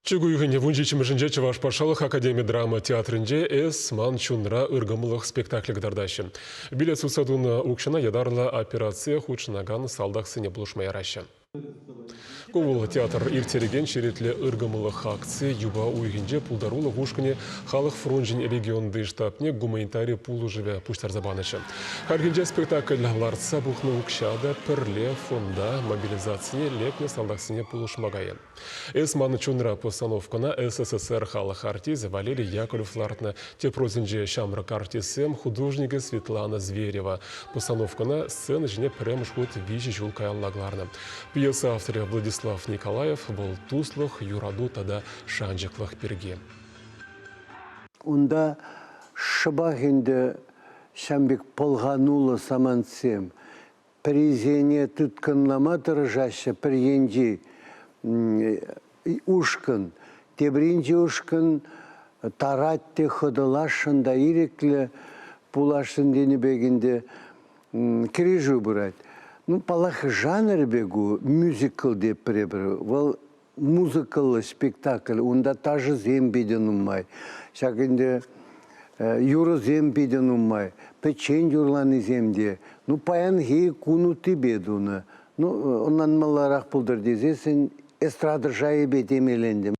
Чугуйгыне вунжичимышинже Чуваш Пашалық Академия драма театрынже эс ман чунра ыргымылық спектакль дардашы. Билет сусадуна укшына ядарлы операция худшынаган салдақ сыне булышмай арашы. Ковыл театр иртереген шеретлі ыргымылық акция юба уйгенже пулдарулы гушкіне халық фронжин регионды штабне гуманитарий пулу живе пуштар забанышы. Харгенже спектакль ларца бухны укшада пірле фонда мобилизация лепне салдақ сыне пулышмагайы. Эс маны чунра постановкана СССР халық артиз Валерий Яковлев лартна тепрозинже шамрак артисем художника Светлана Зверева. Постановкана сцена жіне премш год вижи жулкаяллагларна. Пьеса авторы Владислав Николаев был туслых, юраду тада шанжиклых перге. Онда шыбағынды шамбек полғанулы саманцем. Призене түткінлама тұржашы пренжі ушкын. Тебринжі ушкын таратты хыдылашында иреклі пулашын дені бегінде кережу бұрайды. Ну, палах жанр бегу, мюзикл деп пребір. Вал музыкалы спектакль, онда тажы зембеден умай. Шакінде юры зембеден умай. Печен юрланы земде. Ну, паян хей куну тебедуны. Ну, онан маларақ пулдыр дезесін, эстрадыр жайы бедемелендім.